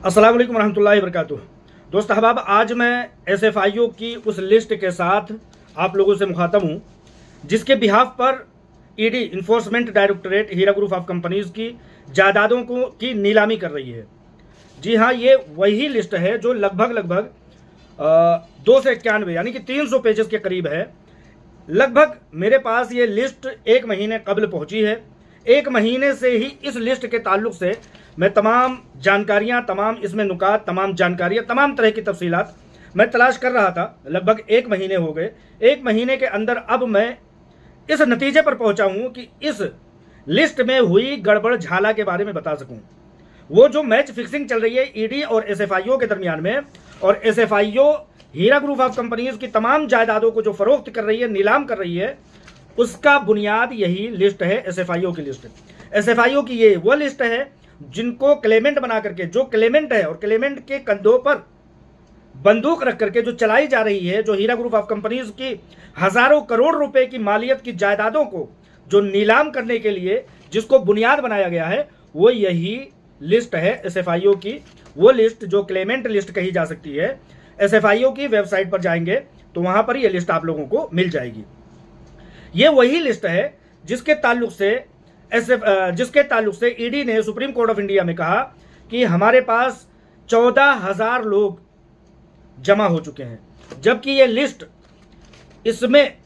अस्सलाम वालेकुम रहमतुल्लाहि व बरकातुहू। दोस्त अहबाब, आज मैं एसएफआईओ की उस लिस्ट के साथ आप लोगों से मुखातब हूँ जिसके बिहाफ पर ED enforcement directorate Heera group of companies की जायदादों को की नीलामी कर रही है। जी हाँ, ये वही लिस्ट है जो लगभग 291 यानी कि 300 पेजेस के करीब है। लगभग मेरे पास ये लिस्ट एक महीने कबल पहुंची है। एक महीने से ही इस लिस्ट के ताल्लुक से मैं तमाम जानकारियां, तमाम इसमें नुकात, तमाम जानकारियां, तमाम तरह की तफसीलात मैं तलाश कर रहा था। लगभग एक महीने हो गए। एक महीने के अंदर अब मैं इस नतीजे पर पहुंचा हूं कि इस लिस्ट में हुई गड़बड़ झाला के बारे में बता सकूं। वो जो मैच फिक्सिंग चल रही है ईडी और एसएफआईओ के दरमियान में, और SFIO Heera group of companies की तमाम जायदादों को जो फरोख्त कर रही है, नीलाम कर रही है, उसका बुनियाद यही लिस्ट है, एसएफआईओ की लिस्ट। एसएफआईओ की ये वो लिस्ट है जिनको क्लेमेंट बना करके, जो क्लेमेंट है और क्लेमेंट के कंधों पर बंदूक रख करके जो चलाई जा रही है, जो हीरा ग्रुप ऑफ कंपनीज की हजारों करोड़ रुपए की मालियत की जायदादों को जो नीलाम करने के लिए जिसको बुनियाद बनाया गया है, वो यही लिस्ट है एसएफआईओ की। वो लिस्ट जो क्लेमेंट लिस्ट कही जा सकती है, एसएफआईओ की वेबसाइट पर जाएंगे तो वहां पर यह लिस्ट आप लोगों को मिल जाएगी। ये वही लिस्ट है जिसके ताल्लुक से ईडी ने सुप्रीम कोर्ट ऑफ इंडिया में कहा कि हमारे पास 14,000 लोग जमा हो चुके हैं, जबकि ये लिस्ट, इसमें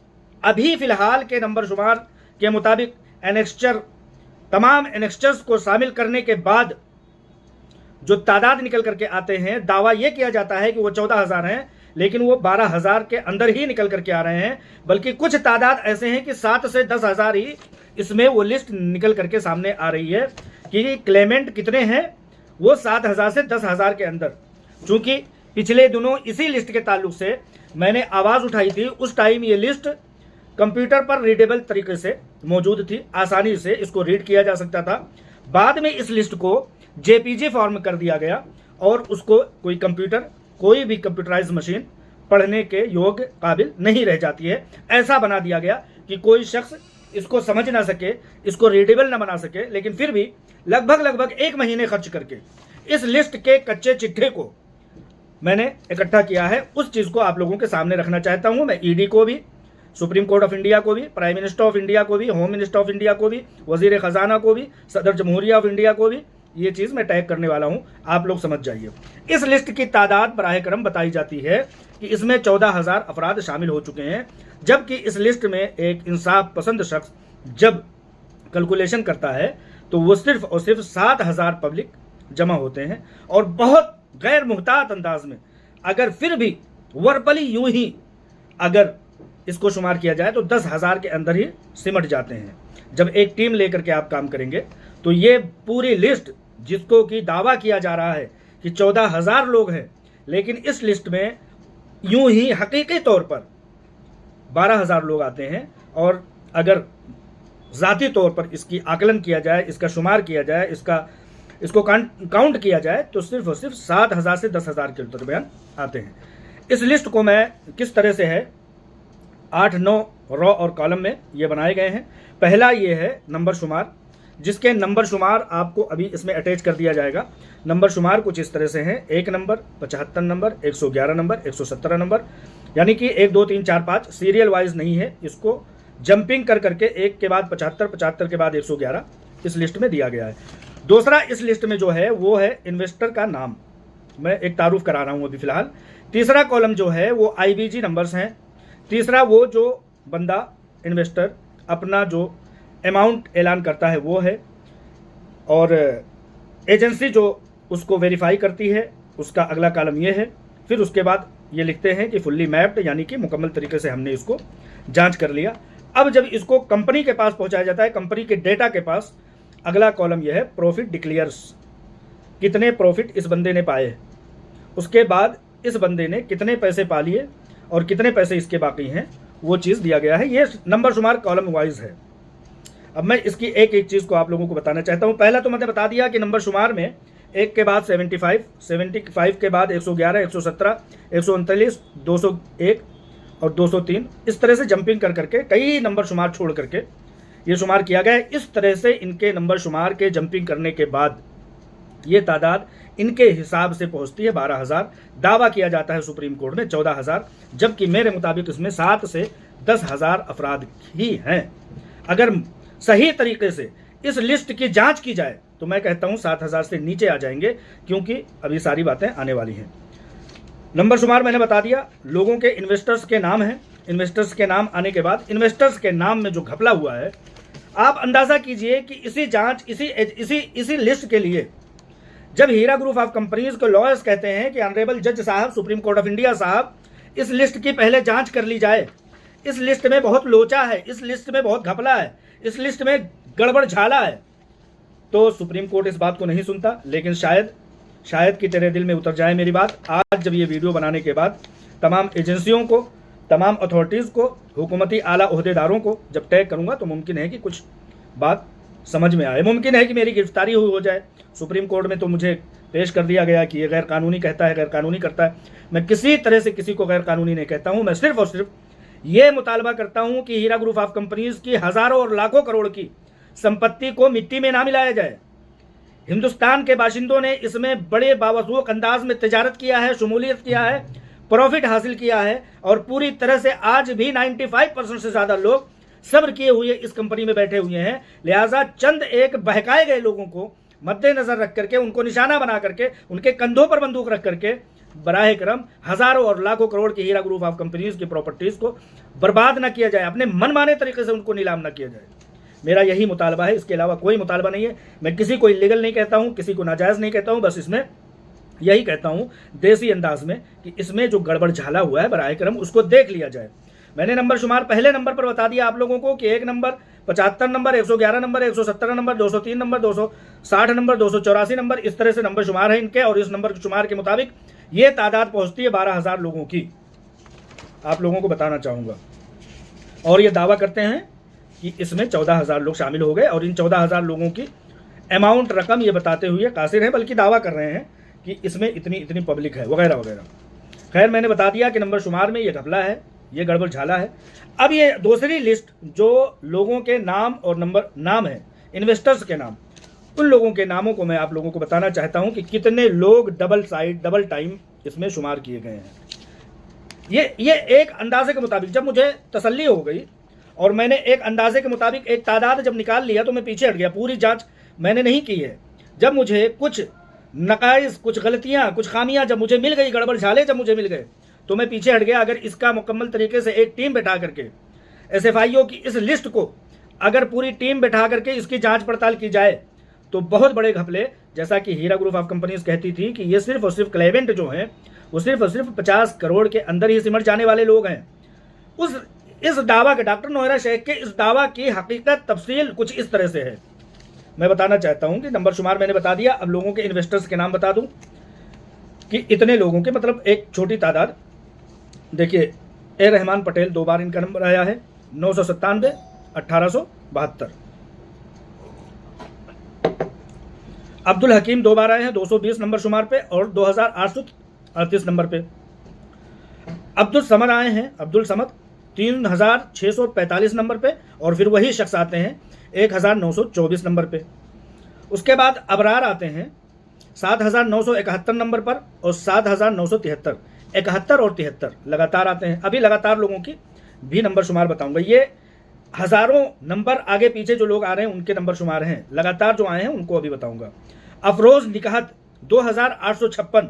अभी फिलहाल के नंबर शुमार के मुताबिक तमाम एनेक्स्चर्स को शामिल करने के बाद जो तादाद निकल करके आते हैं, दावा यह किया जाता है कि वो 14,000 हैं, लेकिन वो 12,000 के अंदर ही निकल करके आ रहे हैं। बल्कि कुछ तादाद ऐसे हैं कि 7 से 10,000 ही इसमें वो लिस्ट निकल करके सामने आ रही है कि क्लेमेंट कितने हैं, वो 7,000 से 10,000 के अंदर। चूंकि पिछले दिनों इसी लिस्ट के ताल्लुक से मैंने आवाज़ उठाई थी, उस टाइम ये लिस्ट कंप्यूटर पर रीडेबल तरीके से मौजूद थी, आसानी से इसको रीड किया जा सकता था। बाद में इस लिस्ट को जेपीजी फॉर्म कर दिया गया और उसको कोई भी कंप्यूटराइज मशीन पढ़ने के योग्य काबिल नहीं रह जाती है। ऐसा बना दिया गया कि कोई शख्स इसको समझ ना सके, इसको रीडेबल ना बना सके। लेकिन फिर भी लगभग एक महीने खर्च करके इस लिस्ट के कच्चे चिट्ठे को मैंने इकट्ठा किया है। उस चीज़ को आप लोगों के सामने रखना चाहता हूं। मैं ईडी को भी, सुप्रीम कोर्ट ऑफ इंडिया को भी, प्राइम मिनिस्टर ऑफ इंडिया को भी, होम मिनिस्टर ऑफ इंडिया को भी, वजीर खजाना को भी, सदर जमहूरिया ऑफ इंडिया को भी ये चीज़ मैं टैग करने वाला हूं। आप लोग समझ जाइए। इस लिस्ट की तादाद बराह करम बताई जाती है कि इसमें 14,000 अफराद शामिल हो चुके हैं, जबकि इस लिस्ट में एक इंसाफ पसंद शख्स जब कैलकुलेशन करता है तो वो सिर्फ और सिर्फ 7,000 पब्लिक जमा होते हैं। और बहुत गैर मुहतात अंदाज में, अगर फिर भी वर्बली यूं ही अगर इसको शुमार किया जाए तो 10,000 के अंदर ही सिमट जाते हैं। जब एक टीम लेकर के आप काम करेंगे तो ये पूरी लिस्ट, जिसको कि दावा किया जा रहा है कि 14,000 लोग हैं, लेकिन इस लिस्ट में यूं ही हकीकी तौर पर 12,000 लोग आते हैं। और अगर ज़ाती तौर पर इसकी आकलन किया जाए, इसका शुमार किया जाए, इसको काउंट किया जाए तो सिर्फ और सिर्फ 7,000 से 10,000 के दरमियान आते हैं। इस लिस्ट को मैं किस तरह से है 8-9 रॉ और कॉलम में ये बनाए गए हैं। पहला ये है नंबर शुमार, जिसके नंबर शुमार आपको अभी इसमें अटैच कर दिया जाएगा। नंबर शुमार कुछ इस तरह से हैं: 1 नंबर, 75 नंबर, 111 नंबर, 117 नंबर, यानी कि 1 2 3 4 5 सीरियल वाइज नहीं है। इसको जंपिंग कर करके 1 के बाद 75, 75 के बाद 111 इस लिस्ट में दिया गया है। दूसरा इस लिस्ट में जो है वो है इन्वेस्टर का नाम, मैं एक तारुफ करा रहा हूँ अभी फिलहाल। तीसरा कॉलम जो है वो आईबीजी नंबर्स हैं। तीसरा वो जो बंदा इन्वेस्टर अपना जो अमाउंट ऐलान करता है वो है, और एजेंसी जो उसको वेरीफाई करती है उसका अगला कॉलम ये है। फिर उसके बाद ये लिखते हैं कि फुल्ली मैप्ड, यानी कि मुकम्मल तरीके से हमने इसको जांच कर लिया। अब जब इसको कंपनी के पास पहुंचाया जाता है, कंपनी के डेटा के पास, अगला कॉलम यह है प्रॉफिट डिक्लेयर्स, कितने प्रॉफिट इस बंदे ने पाए, उसके बाद इस बंदे ने कितने पैसे पा लिए और कितने पैसे इसके बाकी हैं, वो चीज़ दिया गया है। ये नंबर शुमार कॉलम वाइज है। अब मैं इसकी एक एक चीज़ को आप लोगों को बताना चाहता हूँ। पहला तो मैंने बता दिया कि नंबर शुमार में 1 के बाद 75 के बाद 111, 117, 139, 201 और 203, इस तरह से जंपिंग कर करके कई नंबर शुमार छोड़ करके ये शुमार किया गया है। इस तरह से इनके नंबर शुमार के जंपिंग करने के बाद ये तादाद इनके हिसाब से पहुंचती है 12,000। दावा किया जाता है सुप्रीम कोर्ट में 14,000, जबकि मेरे मुताबिक इसमें 7 से 10,000 अफराद ही हैं। अगर सही तरीके से इस लिस्ट की जांच की जाए तो मैं कहता हूं 7,000 से नीचे आ जाएंगे, क्योंकि अभी सारी बातें आने वाली हैं। नंबर शुमार मैंने बता दिया, लोगों के इन्वेस्टर्स के नाम हैं। इन्वेस्टर्स के नाम आने के बाद इन्वेस्टर्स के नाम में जो घपला हुआ है, आप अंदाजा कीजिए कि इसी जांच इसी लिस्ट के लिए जब हीरा ग्रुप ऑफ कंपनीज को लॉयर्स कहते हैं कि ऑनरेबल जज साहब, सुप्रीम कोर्ट ऑफ इंडिया साहब, इस लिस्ट की पहले जांच कर ली जाए, इस लिस्ट में बहुत लोचा है, इस लिस्ट में बहुत घपला है, इस लिस्ट में गड़बड़ झाला है, तो सुप्रीम कोर्ट इस बात को नहीं सुनता। लेकिन शायद कि तेरे दिल में उतर जाए मेरी बात। आज जब ये वीडियो बनाने के बाद तमाम एजेंसियों को, तमाम अथॉरिटीज़ को, हुकूमती आला ओहदेदारों को जब टैग करूंगा तो मुमकिन है कि कुछ बात समझ में आए। मुमकिन है कि मेरी गिरफ्तारी हुई हो जाए। सुप्रीम कोर्ट में तो मुझे पेश कर दिया गया कि ये गैर कानूनी कहता है, गैर कानूनी करता है। मैं किसी तरह से किसी को गैर कानूनी नहीं कहता हूँ। मैं सिर्फ और सिर्फ ये मुतालबा करता हूँ कि हीरा ग्रुप ऑफ कंपनीज की हज़ारों और लाखों करोड़ की संपत्ति को मिट्टी में ना मिलाया जाए। हिंदुस्तान के बाशिंदों ने इसमें बड़े बावसूख अंदाज में तिजारत किया है, शमूलियत किया है, प्रॉफिट हासिल किया है, और पूरी तरह से आज भी 95% से ज़्यादा लोग सब्र किए हुए इस कंपनी में बैठे हुए हैं। लिहाजा चंद एक बहकाए गए लोगों को मद्देनजर रख करके, उनको निशाना बना करके, उनके कंधों पर बंदूक रख करके बराह करम हज़ारों और लाखों करोड़ की हीरा ग्रुप ऑफ कंपनीज की प्रॉपर्टीज़ को बर्बाद ना किया जाए, अपने मनमाने तरीके से उनको नीलाम ना किया जाए। मेरा यही मुतालबा है, इसके अलावा कोई मुतालबा नहीं है। मैं किसी को इलीगल नहीं कहता हूँ, किसी को नाजायज़ नहीं कहता हूँ, बस इसमें यही कहता हूँ देसी अंदाज में कि इसमें जो गड़बड़ झाला हुआ है बराह करम उसको देख लिया जाए। मैंने नंबर शुमार पहले नंबर पर बता दिया आप लोगों को कि 1 number, 75 number, 111 number, 117 number, 203 number, 260 number, 284 number, इस तरह से नंबर शुमार है इनके। और इस नंबर शुमार के मुताबिक ये तादाद पहुंचती है 12,000 लोगों की। आप लोगों को बताना चाहूँगा, और ये दावा करते हैं कि इसमें 14,000 लोग शामिल हो गए, और इन 14,000 लोगों की अमाउंट, रकम ये बताते हुए कासिर हैं, बल्कि दावा कर रहे हैं कि इसमें इतनी पब्लिक है वगैरह वगैरह। खैर, मैंने बता दिया कि नंबर शुमार में ये घपला है, ये गड़बड़ झाला है। अब ये दूसरी लिस्ट जो लोगों के नाम और नाम है, इन्वेस्टर्स के नाम, उन लोगों के नामों को मैं आप लोगों को बताना चाहता हूं कि कितने लोग डबल टाइम इसमें शुमार किए गए हैं। ये एक अंदाजे के मुताबिक, जब मुझे तसल्ली हो गई और मैंने एक अंदाजे के मुताबिक एक तादाद जब निकाल लिया तो मैं पीछे हट गया। पूरी जांच मैंने नहीं की है। जब मुझे कुछ नकाइस, कुछ गलतियां, कुछ खामियां जब मुझे मिल गई, गड़बड़ झाले जब मुझे मिल गए, तो मैं पीछे हट गया। अगर इसका मुकम्मल तरीके से एक टीम बैठा करके SFIO की इस लिस्ट को अगर पूरी टीम बैठा करके इसकी जांच पड़ताल की जाए तो बहुत बड़े घपले, जैसा कि हीरा ग्रुप ऑफ कंपनीज कहती थी कि ये सिर्फ और सिर्फ क्लेवेंट जो हैं वो सिर्फ और सिर्फ 50 करोड़ के अंदर ही सिमट जाने वाले लोग हैं। इस दावा के, डॉक्टर नोहरा शेख के इस दावा की हकीकत तफसील कुछ इस तरह से है। मैं बताना चाहता हूं कि नंबर शुमार मैंने बता दिया। अब लोगों के इन्वेस्टर्स के नाम बता दूं कि इतने लोगों के, मतलब एक छोटी तादाद। देखिए, ए रहमान पटेल 2 बार इनका नंबर आया है, 997, 1872। अब्दुल हकीम 2 बार आए हैं, 220 नंबर शुमार पे और 2838 नंबर पे। अब्दुल समद आए हैं, अब्दुल समद 3645 नंबर पे, और फिर वही शख्स आते हैं 1924 नंबर पे। उसके बाद अबरार आते हैं 7971 नंबर पर और 7973, 71 और 73 लगातार आते हैं। अभी लगातार लोगों की भी नंबर शुमार बताऊंगा। ये हज़ारों नंबर आगे पीछे जो लोग आ रहे हैं उनके नंबर शुमार हैं, लगातार जो आए हैं उनको अभी बताऊंगा। अफरोज़ निकाहत 2856,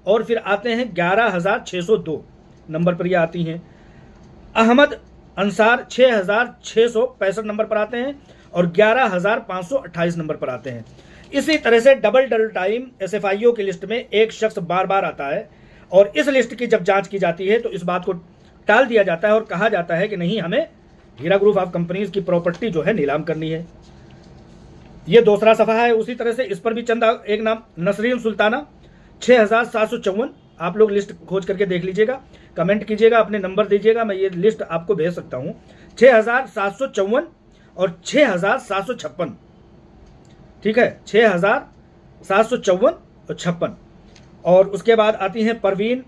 और फिर आते हैं 11602 नंबर पर ये आती हैं। अहमद अंसार 6665 नंबर पर आते हैं और 11528 नंबर पर आते हैं। इसी तरह से डबल टाइम SFIO की लिस्ट में एक शख्स बार बार आता है, और इस लिस्ट की जब जांच की जाती है तो इस बात को टाल दिया जाता है और कहा जाता है कि नहीं, हमें हीरा ग्रुप ऑफ कंपनीज की प्रॉपर्टी जो है नीलाम करनी है। ये दूसरा सफ़ा है। उसी तरह से इस पर भी चंद एक नाम, नसरीन सुल्ताना 6754। आप लोग लिस्ट खोज करके देख लीजिएगा, कमेंट कीजिएगा, अपने नंबर दीजिएगा, मैं ये लिस्ट आपको भेज सकता हूँ। 6754 और 6756, ठीक है, 6754 और 56। और उसके बाद आती हैं परवीन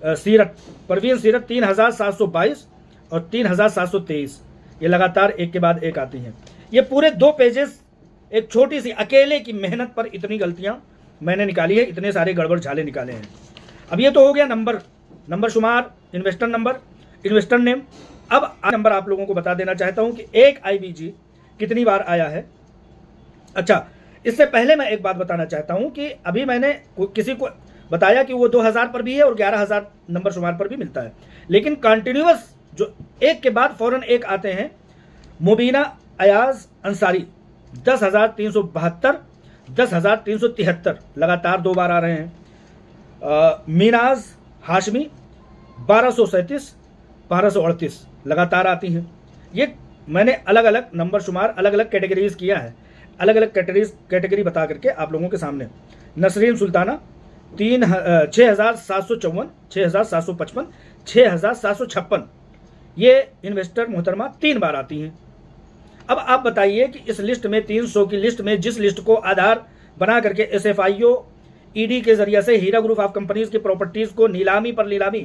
सीरत 3722 और 3723। ये लगातार एक के बाद एक आती हैं। ये पूरे 2 पेजेस एक छोटी सी अकेले की मेहनत पर इतनी गलतियां मैंने निकाली है, इतने सारे गड़बड़ झाले निकाले हैं। अब ये तो हो गया नंबर शुमार, इन्वेस्टर नंबर, इन्वेस्टर नेम। अब नंबर आप लोगों को बता देना चाहता हूं कि एक IBG कितनी बार आया है। अच्छा, इससे पहले मैं एक बात बताना चाहता हूं कि अभी मैंने किसी को बताया कि वो 2000 पर भी है और 11000 नंबर शुमार पर भी मिलता है, लेकिन कंटिन्यूअस जो एक के बाद फौरन एक आते हैं। मुबीना अयाज अंसारी 10,372, 10,373 लगातार 2 बार आ रहे हैं। मीनाज हाशमी 1237, 1238 लगातार आती हैं। ये मैंने अलग अलग नंबर शुमार, अलग अलग कैटेगरीज किया है, अलग अलग कैटेगरी बता करके आप लोगों के सामने। नसरीन सुल्ताना 6,754, 6,755, 6,756 ये इन्वेस्टर मोहतरमा 3 बार आती हैं। अब आप बताइए कि इस लिस्ट में 300 की लिस्ट में जिस लिस्ट को आधार बना करके SFIO ED के जरिए से हीरा ग्रुप ऑफ कंपनीज की प्रॉपर्टीज को नीलामी पर नीलामी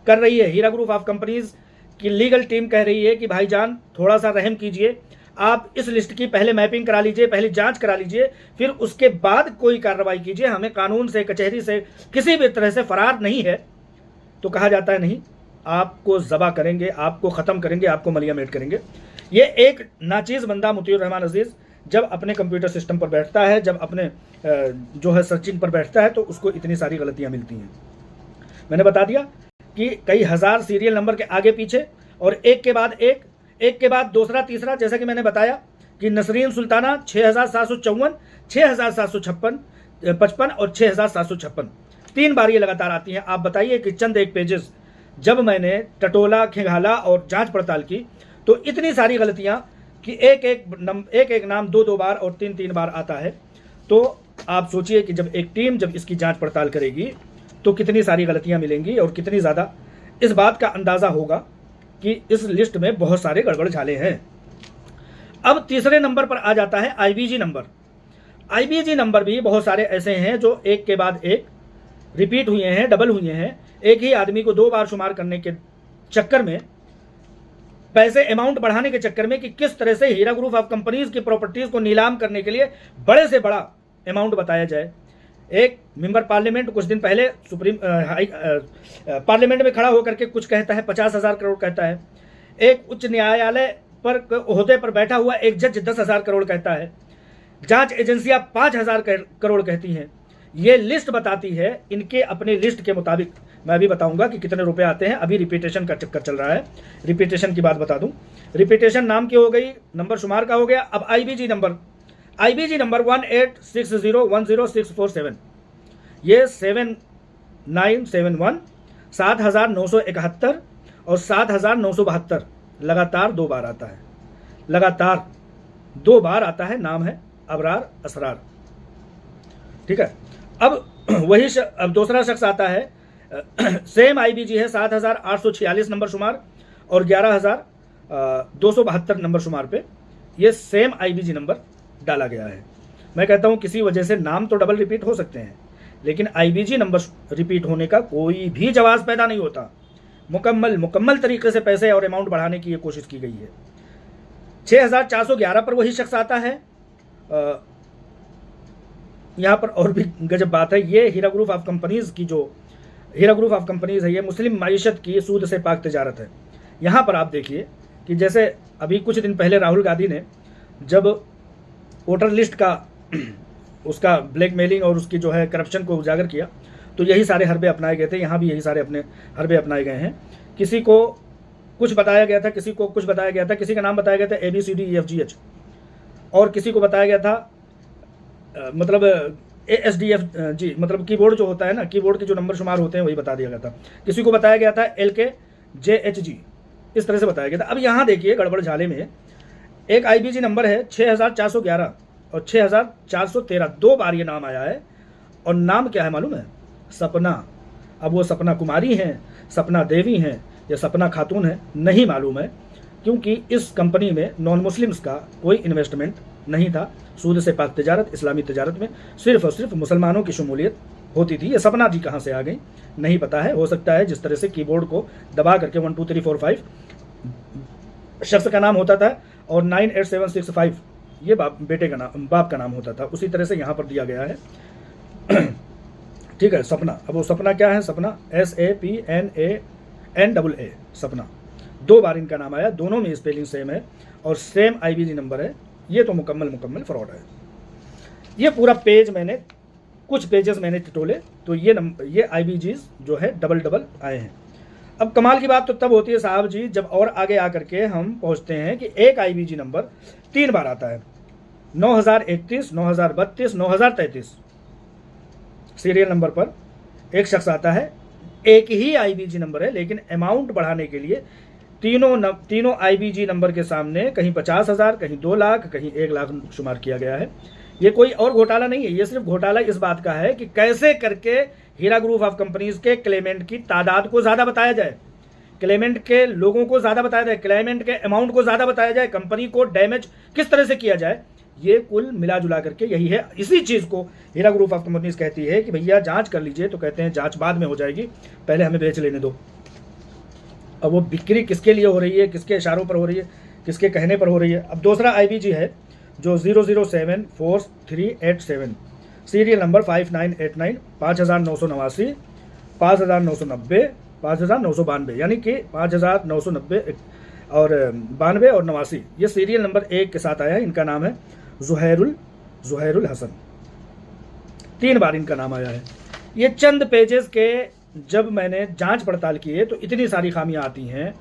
कर रही है, हीरा ग्रुप ऑफ कंपनीज की लीगल टीम कह रही है कि भाईजान थोड़ा सा रहम कीजिए, आप इस लिस्ट की पहले मैपिंग करा लीजिए, पहले जांच करा लीजिए, फिर उसके बाद कोई कार्रवाई कीजिए। हमें कानून से, कचहरी से किसी भी तरह से फरार नहीं है। तो कहा जाता है नहीं, आपको ज़बा करेंगे, आपको ख़त्म करेंगे, आपको मलिया मेट करेंगे। ये एक नाचीज़ बंदा मुतीउर रहमान अजीज़ जब अपने कंप्यूटर सिस्टम पर बैठता है, जब अपने जो है सर्चिंग पर बैठता है, तो उसको इतनी सारी गलतियाँ मिलती हैं। मैंने बता दिया कि कई हज़ार सीरियल नंबर के आगे पीछे और एक के बाद एक के बाद दूसरा तीसरा, जैसा कि मैंने बताया कि नसरीन सुल्ताना 6,754, 6,755 और 6,756 3 बार ये लगातार आती हैं। आप बताइए कि चंद एक पेजेस जब मैंने टटोला, खिंगाला और जांच पड़ताल की तो इतनी सारी गलतियां कि एक एक नाम 2 बार और 3 बार आता है। तो आप सोचिए कि जब एक टीम जब इसकी जांच पड़ताल करेगी तो कितनी सारी गलतियां मिलेंगी और कितनी ज़्यादा इस बात का अंदाज़ा होगा कि इस लिस्ट में बहुत सारे गड़बड़ झाले हैं। अब तीसरे नंबर पर आ जाता है IBG नंबर। IBG नंबर भी बहुत सारे ऐसे हैं जो एक के बाद एक रिपीट हुए हैं, डबल हुए हैं। एक ही आदमी को 2 बार शुमार करने के चक्कर में, पैसे अमाउंट बढ़ाने के चक्कर में कि किस तरह से हीरा ग्रुप ऑफ कंपनीज की प्रॉपर्टीज को नीलाम करने के लिए बड़े से बड़ा अमाउंट बताया जाए। एक मेंबर पार्लियामेंट कुछ दिन पहले पार्लियामेंट में खड़ा होकर के कुछ कहता है, 50,000 करोड़ कहता है। एक उच्च न्यायालय पर ओहदे पर बैठा हुआ एक जज 10,000 करोड़ कहता है। जांच एजेंसियां 5,000 करोड़ कहती हैं। ये लिस्ट बताती है, इनके अपने लिस्ट के मुताबिक मैं अभी बताऊंगा कि कितने रुपए आते हैं। अभी रिपीटेशन का चक्कर चल रहा है, रिपीटेशन की बात बता दूं। रिपीटेशन नाम की हो गई, नंबर शुमार का हो गया। अब IBG नंबर 18601010647, ये 7971, 7971 और 7972 लगातार 2 बार आता है। लगातार 2 बार आता है। नाम है अबरार असरार। ठीक है। अब अब दूसरा शख्स आता है, सेम IBG है, 7846 नंबर शुमार और 11,272 नंबर शुमार पे ये सेम IBG नंबर डाला गया है। मैं कहता हूं किसी वजह से नाम तो डबल रिपीट हो सकते हैं, लेकिन IBG नंबर रिपीट होने का कोई भी जवाब पैदा नहीं होता। मुकम्मल तरीके से पैसे और अमाउंट बढ़ाने की ये कोशिश की गई है। 6,411 पर वही शख्स आता है। यहाँ पर और भी गजब बात है, ये हीरा ग्रुप ऑफ कंपनीज की जो हीरा ग्रुप ऑफ कंपनीज है, ये मुस्लिम मायशत की सूद से पाक तिजारत है। यहाँ पर आप देखिए कि जैसे अभी कुछ दिन पहले राहुल गांधी ने जब वोटर लिस्ट का उसका ब्लैकमेलिंग और उसकी जो है करप्शन को उजागर किया, तो यही सारे हरबे अपनाए गए थे। यहाँ भी यही सारे अपने हरबे अपनाए गए हैं। किसी को कुछ बताया गया था, किसी को कुछ बताया गया था, किसी का नाम बताया गया था ABCDEFGH और किसी को बताया गया था मतलब ASDF जी, मतलब कीबोर्ड जो होता है ना, कीबोर्ड के जो नंबर शुमार होते हैं वही बता दिया गया था। किसी को बताया गया था LKJHG, इस तरह से बताया गया था। अब यहाँ देखिए गड़बड़ झाले में एक IBG नंबर है 6,411 और 6,413, 2 बार ये नाम आया है। और नाम क्या है मालूम है? सपना। अब वो सपना कुमारी हैं, सपना देवी हैं या सपना खातून है, नहीं मालूम है, क्योंकि इस कंपनी में नॉन मुस्लिम्स का कोई इन्वेस्टमेंट नहीं था। सूद से पाक तिजारत, इस्लामी तिजारत में सिर्फ और सिर्फ मुसलमानों की शमूलियत होती थी। ये सपना जी कहाँ से आ गई नहीं पता है। हो सकता है जिस तरह से कीबोर्ड को दबा करके 1 2 3 4 5 शख्स का नाम होता था और 9 8 7 6 5 ये बेटे का नाम, बाप का नाम होता था। उसी तरह से यहाँ पर दिया गया है। ठीक है, सपना। अब वो सपना क्या है? सपना SAPNANAA, सपना। 2 बार इनका नाम आया, दोनों में स्पेलिंग सेम है और सेम IBG नंबर है। ये तो मुकम्मल फ्रॉड है। ये पूरा पेज मैंने, कुछ पेजेस मैंने टिटोले, तो ये IBGs जो है डबल आए हैं। अब कमाल की बात तो तब होती है साहब जी, जब और आगे आकर के हम पहुंचते हैं कि एक IBG नंबर 3 बार आता है। 9031, 9032, 9033 सीरियल नंबर पर एक शख्स आता है। एक ही IBG नंबर है, लेकिन अमाउंट बढ़ाने के लिए तीनों IBG नंबर के सामने कहीं 50,000, कहीं 2 लाख, कहीं 1 लाख शुमार किया गया है। ये कोई और घोटाला नहीं है, ये सिर्फ घोटाला इस बात का है कि कैसे करके हीरा ग्रुप ऑफ कंपनीज के क्लेमेंट की तादाद को ज़्यादा बताया जाए, क्लेमेंट के लोगों को ज़्यादा बताया जाए, क्लेमेंट के अमाउंट को ज़्यादा बताया जाए, कंपनी को डैमेज किस तरह से किया जाए। ये कुल मिला जुला करके यही है। इसी चीज़ को हीरा ग्रुप ऑफ कंपनीज कहती है कि भैया जाँच कर लीजिए, तो कहते हैं जाँच बाद में हो जाएगी, पहले हमें बेच लेने दो। अब वो बिक्री किसके लिए हो रही है, किसके इशारों पर हो रही है, किसके कहने पर हो रही है। अब दूसरा IBG है जो 00743887, सीरियल नंबर 5989, 5989, 5990, 5992, यानी कि 5990 और 92 और 89, ये सीरियल नंबर 1 के साथ आया है। इनका नाम है जुहैरुल हसन। 3 बार इनका नाम आया है। ये चंद पेजेस के जब मैंने जांच पड़ताल किए तो इतनी सारी खामियां आती हैं।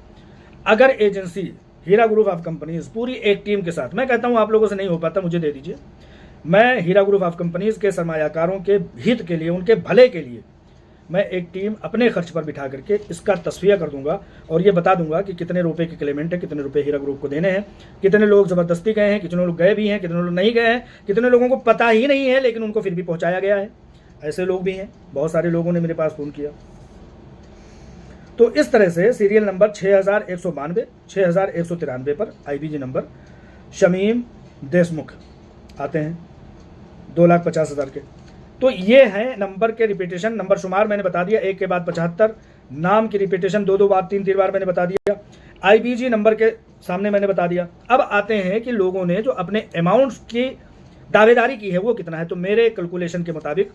अगर agency Heera group of companies पूरी एक टीम के साथ, मैं कहता हूं आप लोगों से नहीं हो पाता, मुझे दे दीजिए, मैं हीरा ग्रुप ऑफ कंपनीज के सरमायाकारों के हित के लिए, उनके भले के लिए, मैं एक टीम अपने खर्च पर बिठा करके इसका तस्फिया कर दूंगा और ये बता दूंगा कि कितने रुपए के क्लेमेंट है, कितने रुपए हीरा ग्रुप को देने हैं, कितने लोग ज़बरदस्ती गए हैं, कितने लोग गए भी हैं, कितने लोग नहीं गए हैं, कितने लोगों को पता ही नहीं है लेकिन उनको फिर भी पहुंचाया गया है। ऐसे लोग भी हैं, बहुत सारे लोगों ने मेरे पास फ़ोन किया। तो इस तरह से सीरियल नंबर 6192, 6193 पर IBG नंबर शमीम देशमुख आते हैं 2,50,000 के। तो ये हैं नंबर के रिपीटेशन, नंबर शुमार मैंने बता दिया, एक के बाद 75, नाम की रिपीटेशन 2 बार 3 बार मैंने बता दिया, IBG नंबर के सामने मैंने बता दिया। अब आते हैं कि लोगों ने जो अपने अमाउंट्स की दावेदारी की है वो कितना है। तो मेरे कैलकुलेशन के मुताबिक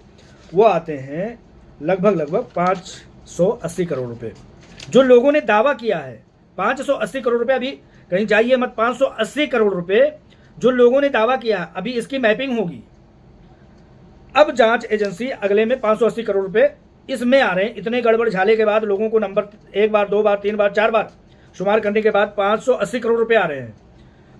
वो आते हैं लगभग 580 करोड़ रुपए। जो लोगों ने दावा किया है 580 करोड़ रुपए, अभी कहीं जाइए मत, 580 करोड़ रुपए जो लोगों ने दावा किया, अभी इसकी मैपिंग होगी। अब जांच एजेंसी अगले में 580 करोड़ रुपए इसमें आ रहे हैं। इतने गड़बड़ झाले के बाद लोगों को नंबर 1 बार 2 बार 3 बार 4 बार शुमार करने के बाद 580 करोड़ रुपए आ रहे हैं।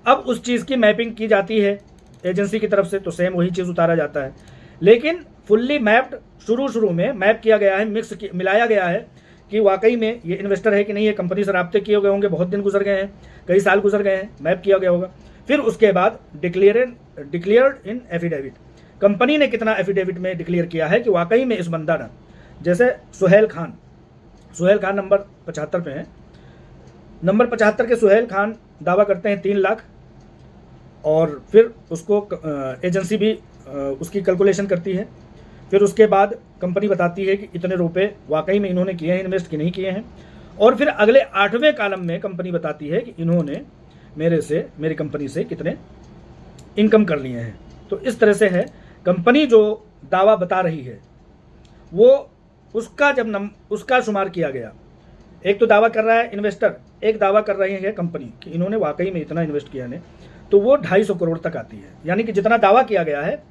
अब उस चीज़ की मैपिंग की जाती है एजेंसी की तरफ से, तो सेम वही चीज़ उतारा जाता है। लेकिन फुल्ली मैप्ड शुरू में मैप किया गया है, मिलाया गया है कि वाकई में ये इन्वेस्टर है कि नहीं है। कंपनी से राब्ते किए गए होंगे, बहुत दिन गुजर गए हैं, कई साल गुजर गए हैं, मैप किया गया होगा। फिर उसके बाद डिक्लेयर्ड इन एफिडेविट, कंपनी ने कितना एफिडेविट में डिक्लेयर किया है कि वाकई में इस बंदा ने, जैसे सुहेल खान नंबर 75 पे है, नंबर 75 के सुहेल खान दावा करते हैं 3 लाख, और फिर उसको एजेंसी भी उसकी कैलकुलेशन करती है। फिर उसके बाद कंपनी बताती है कि इतने रुपए वाकई में इन्होंने किए हैं इन्वेस्ट कि नहीं किए हैं, और फिर अगले 8वें कॉलम में कंपनी बताती है कि इन्होंने मेरी कंपनी से कितने इनकम कर लिए हैं। तो इस तरह से है कंपनी जो दावा बता रही है वो उसका जब उसका शुमार किया गया, एक तो दावा कर रहा है इन्वेस्टर, एक दावा कर रही है कंपनी कि इन्होंने वाकई में इतना इन्वेस्ट किया है, तो वो 250 करोड़ तक आती है। यानी कि जितना दावा किया गया है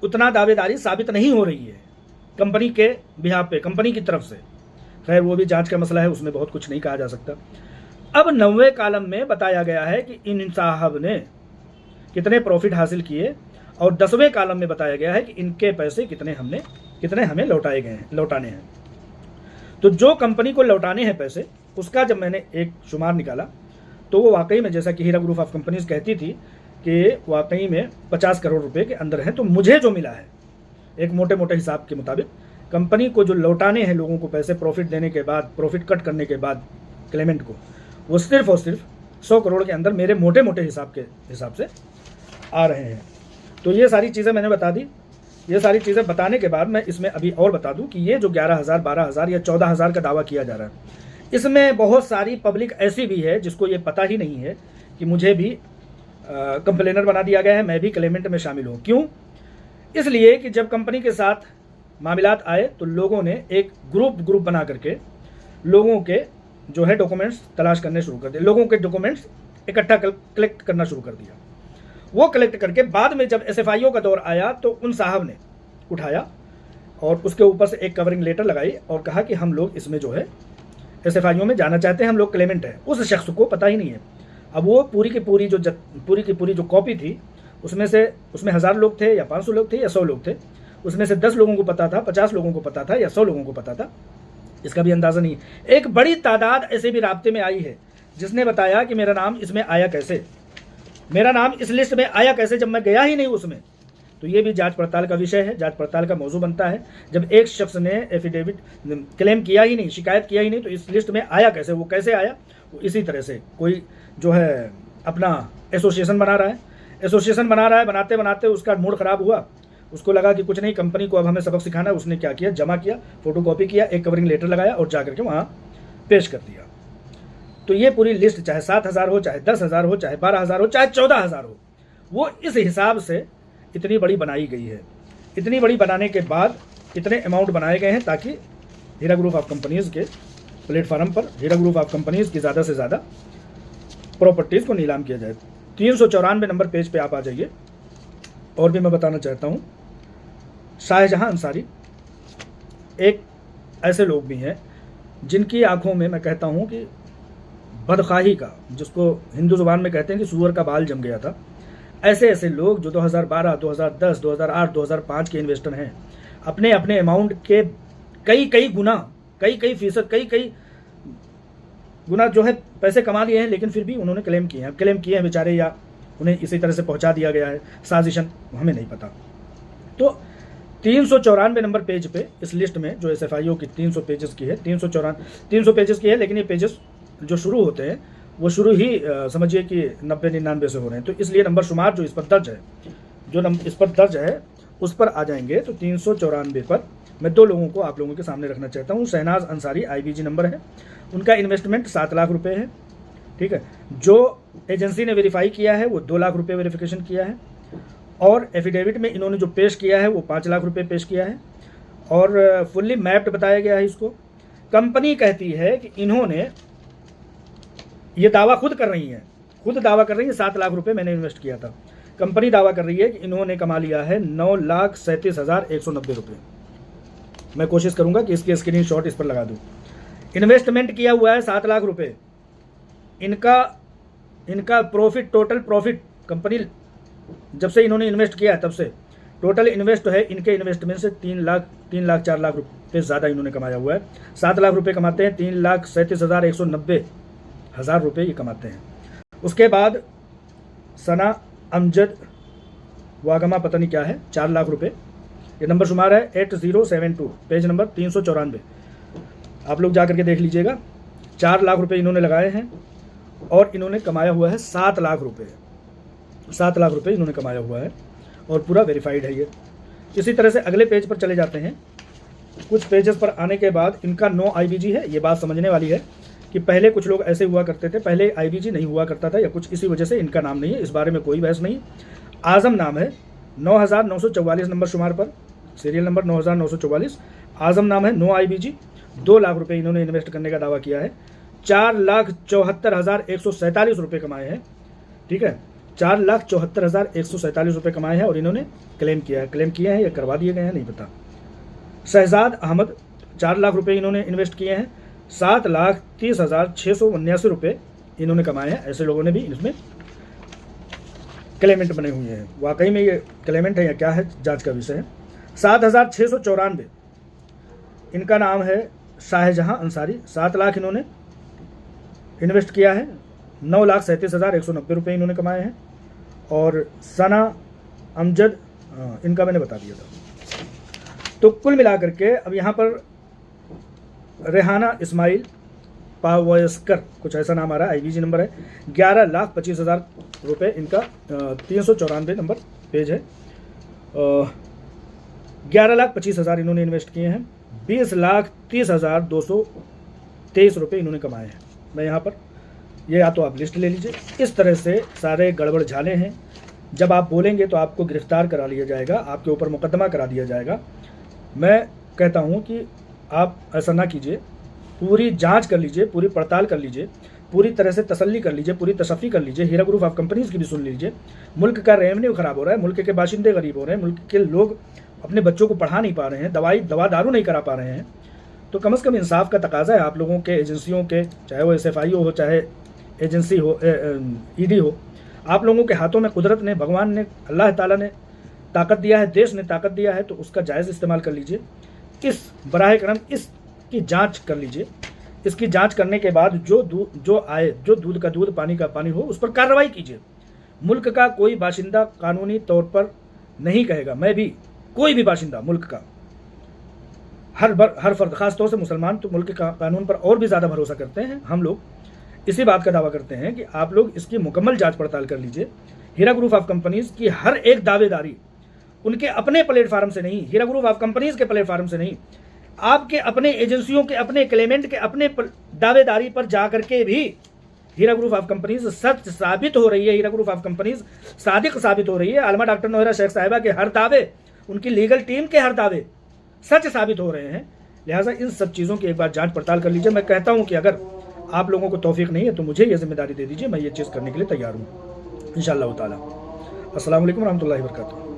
उतना दावेदारी साबित नहीं हो रही है कंपनी के बिहाफ पे, कंपनी की तरफ से। खैर वो भी जांच का मसला है, उसमें बहुत कुछ नहीं कहा जा सकता। अब 9वें कॉलम में बताया गया है कि इन साहब ने कितने प्रॉफिट हासिल किए, और 10वें कॉलम में बताया गया है कि इनके पैसे कितने हमें लौटाने हैं। तो जो कंपनी को लौटाने हैं पैसे, उसका जब मैंने एक शुमार निकाला तो वो वाकई में, जैसा कि हीरा ग्रुप ऑफ कंपनीज कहती थी कि वाकई में 50 करोड़ रुपए के अंदर है। तो मुझे जो मिला है एक मोटे हिसाब के मुताबिक, कंपनी को जो लौटाने हैं लोगों को पैसे प्रॉफिट देने के बाद, प्रॉफिट कट करने के बाद क्लेमेंट को, वो सिर्फ और सिर्फ 100 करोड़ के अंदर मेरे मोटे हिसाब से आ रहे हैं। तो ये सारी चीज़ें मैंने बता दी। ये सारी चीज़ें बताने के बाद मैं इसमें अभी और बता दूं कि ये जो 11,000, 12,000 या 14,000 का दावा किया जा रहा है, इसमें बहुत सारी पब्लिक ऐसी भी है जिसको ये पता ही नहीं है कि मुझे भी कंप्लेनर बना दिया गया है, मैं भी क्लेमेंट में शामिल हूँ। क्यों? इसलिए कि जब कंपनी के साथ मामलात आए तो लोगों ने एक ग्रुप बना करके लोगों के जो है डॉक्यूमेंट्स तलाश करने शुरू कर दिए, लोगों के डॉक्यूमेंट्स इकट्ठा कलेक्ट करना शुरू कर दिया। वो कलेक्ट करके बाद में जब SFIO का दौर आया तो उन साहब ने उठाया और उसके ऊपर से एक कवरिंग लेटर लगाई और कहा कि हम लोग इसमें जो है SFIO में जाना चाहते हैं, हम लोग क्लेमेंट हैं। उस शख्स को पता ही नहीं है। अब वो पूरी की पूरी जो कॉपी थी उसमें 1000 लोग थे या 500 लोग थे या 100 लोग थे, उसमें से 10 लोगों को पता था, 50 लोगों को पता था या 100 लोगों को पता था, इसका भी अंदाज़ा नहीं। एक बड़ी तादाद ऐसे भी राब्ते में आई है जिसने बताया कि मेरा नाम इसमें आया कैसे, मेरा नाम इस लिस्ट में आया कैसे, जब मैं गया ही नहीं उसमें। तो ये भी जांच पड़ताल का विषय है, जांच पड़ताल का मौजू बनता है। जब एक शख्स ने एफिडेविट क्लेम किया ही नहीं, शिकायत किया ही नहीं, तो इस लिस्ट में आया कैसे, वो कैसे आया? वो इसी तरह से कोई जो है अपना एसोसिएशन बना रहा है, बनाते बनाते उसका मूड ख़राब हुआ, उसको लगा कि कुछ नहीं, कंपनी को अब हमें सबक सिखाना है। उसने क्या किया, जमा किया, फोटोकॉपी किया, एक कवरिंग लेटर लगाया और जा करके वहाँ पेश कर दिया। तो ये पूरी लिस्ट चाहे 7,000 हो, चाहे 10,000 हो, चाहे 12,000 हो, चाहे 14,000 हो, वो इस हिसाब से इतनी बड़ी बनाई गई है। इतनी बड़ी बनाने के बाद इतने अमाउंट बनाए गए हैं ताकि हीरा ग्रुप ऑफ कंपनीज़ के प्लेटफार्म पर हीरा ग्रुप ऑफ कंपनीज़ की ज़्यादा से ज़्यादा प्रॉपर्टीज़ को नीलाम किया जाए। 394 नंबर पेज पे आप आ जाइए। और भी मैं बताना चाहता हूँ, शाहजहां अंसारी एक ऐसे लोग भी हैं जिनकी आंखों में मैं कहता हूँ कि बदखाही का, जिसको हिंदू ज़ुबान में कहते हैं कि सूअर का बाल जम गया था, ऐसे लोग जो 2012, 2010, 2008, 2005 के इन्वेस्टर हैं, अपने अपने अमाउंट के कई गुना, कई फीसद, कई गुना जो है पैसे कमा लिए हैं, लेकिन फिर भी उन्होंने क्लेम किए हैं बेचारे, या उन्हें इसी तरह से पहुंचा दिया गया है, साजिशन, हमें नहीं पता। तो 394 नंबर पेज पे इस लिस्ट में जो SFIO की 300 पेजेस की है, 300 पेजेस की है, लेकिन ये पेजेस जो शुरू होते हैं वो शुरू ही समझिए कि 90-99 से हो रहे हैं। तो इसलिए नंबर शुमार जो इस पर दर्ज है उस पर आ जाएंगे। तो 394 पर मैं 2 लोगों को आप लोगों के सामने रखना चाहता हूँ। शहनाज अंसारी, IBG नंबर है, उनका इन्वेस्टमेंट 7 लाख रुपए है, ठीक है। जो एजेंसी ने वेरीफाई किया है वो 2 लाख रुपए वेरिफिकेशन किया है, और एफिडेविट में इन्होंने जो पेश किया है वो 5 लाख रुपए पेश किया है, और फुल्ली मैप्ड बताया गया है इसको। कंपनी कहती है कि इन्होंने ये दावा खुद दावा कर रही है 7 लाख रुपए मैंने इन्वेस्ट किया था। कंपनी दावा कर रही है कि इन्होंने कमा लिया है 9,37,190 रुपये। मैं कोशिश करूंगा कि इसकी स्क्रीनशॉट इस पर लगा दूं। इन्वेस्टमेंट किया हुआ है 7 लाख रुपए। इनका प्रॉफिट, टोटल प्रॉफिट, कंपनी जब से इन्होंने इन्वेस्ट किया है तब से टोटल इन्वेस्ट है इनके इन्वेस्टमेंट से 3 लाख 4 लाख रुपये ज़्यादा इन्होंने कमाया हुआ है। 7 लाख रुपये कमाते हैं, 3,37,190 रुपये ये कमाते हैं। उसके बाद सना अमजद वागमा पता नहीं क्या है, 4 लाख रुपये, ये नंबर शुमार है 8072, पेज नंबर 394, आप लोग जा करके देख लीजिएगा। 4 लाख रुपये इन्होंने लगाए हैं और इन्होंने कमाया हुआ है 7 लाख रुपये। 7 लाख रुपये इन्होंने कमाया हुआ है और पूरा वेरीफाइड है ये। इसी तरह से अगले पेज पर चले जाते हैं। कुछ पेजेस पर आने के बाद इनका नो IBG है। ये बात समझने वाली है कि पहले कुछ लोग ऐसे हुआ करते थे, पहले IBG नहीं हुआ करता था या कुछ इसी वजह से इनका नाम नहीं है, इस बारे में कोई बहस नहीं। आज़म नाम है, 9,944 नंबर शुमार पर, सीरियल नंबर 9,944, आज़म नाम है, नो IBG। 2 लाख रुपये इन्होंने इन्वेस्ट करने का दावा किया है। 4,74,147 रुपये कमाए हैं, ठीक है, 4,74,147 रुपये कमाए हैं और इन्होंने क्लेम किया है। क्लेम किए हैं या करवा दिए गए हैं नहीं पता। शहजाद अहमद, 4 लाख रुपये इन्होंने इन्वेस्ट किए हैं। 7,30,679 रुपये इन्होंने कमाए हैं। ऐसे लोगों ने भी इसमें क्लेमेंट बने हुए हैं। वाकई में ये क्लेमेंट है या क्या है, जांच का विषय है। 7,694 इनका नाम है शाहजहां अंसारी, 7 लाख इन्होंने इन्वेस्ट किया है। 9,37,190 रुपये इन्होंने कमाए हैं। और सना अमजद, इनका मैंने बता दिया था। तो कुल मिलाकर के अब यहाँ पर रेहाना इस्माइल पावस्कर, कुछ ऐसा नाम आ रहा है, IBG नंबर है, 11,25,000 रुपये इनका 394 नंबर पेज है। 11,25,000 इन्होंने इन्वेस्ट किए हैं। 20,30,223 रुपये इन्होंने कमाए हैं। मैं यहाँ पर ये या तो आप लिस्ट ले लीजिए। इस तरह से सारे गड़बड़ झाले हैं। जब आप बोलेंगे तो आपको गिरफ्तार करा लिया जाएगा, आपके ऊपर मुकदमा करा दिया जाएगा। मैं कहता हूँ कि आप ऐसा ना कीजिए, पूरी जांच कर लीजिए, पूरी पड़ताल कर लीजिए, पूरी तरह से तसल्ली कर लीजिए, पूरी तशफ़ी कर लीजिए। हीरा ग्रुप ऑफ कंपनीज़ की भी सुन लीजिए। मुल्क का रेवेन्यू ख़राब हो रहा है, मुल्क के बाशिंदे गरीब हो रहे हैं, मुल्क के लोग अपने बच्चों को पढ़ा नहीं पा रहे हैं, दवा दारू नहीं करा पा रहे हैं। तो कम से कम इंसाफ का तकाजा है आप लोगों के, एजेंसियों के, चाहे वो SFIO हो, चाहे एजेंसी हो, ED हो। आप लोगों के हाथों में कुदरत ने, भगवान ने, अल्लाह ताला ने ताकत दिया है, देश ने ताकत दिया है, तो उसका जायज़ इस्तेमाल कर लीजिए। इस बराह करम इसकी जांच कर लीजिए। इसकी जांच करने के बाद जो दूध का दूध, पानी का पानी हो, उस पर कार्रवाई कीजिए। मुल्क का कोई बाशिंदा कानूनी तौर पर नहीं कहेगा, मैं भी, कोई भी बाशिंदा मुल्क का, हर फर्द, खास तौर से मुसलमान तो मुल्क का कानून पर और भी ज़्यादा भरोसा करते हैं। हम लोग इसी बात का दावा करते हैं कि आप लोग इसकी मुकम्मल जांच पड़ताल कर लीजिए। हीरा ग्रुप ऑफ कंपनीज़ की हर एक दावेदारी उनके अपने प्लेटफार्म से नहीं, हीरा ग्रुप ऑफ कंपनीज़ के प्लेटफार्म से नहीं, आपके अपने एजेंसियों के, अपने क्लेमेंट के अपने दावेदारी पर जा करके भी हीरा ग्रुप ऑफ कंपनीज सच साबित हो रही है, हीरा ग्रुप ऑफ कंपनीज सादिक साबित हो रही है। आलमा डॉक्टर नोहरा शेख साहिबा के हर दावे, उनकी लीगल टीम के हर दावे सच साबित हो रहे हैं। लिहाजा इन सब चीज़ों की एक बार जांच पड़ताल कर लीजिए। मैं कहता हूं कि अगर आप लोगों को तौफीक नहीं है तो मुझे ये जिम्मेदारी दे दीजिए, मैं ये चीज़ करने के लिए तैयार हूँ इंशाअल्लाह ताला। अस्सलाम वालेकुम रहमतुल्लाहि व बरकातुहू।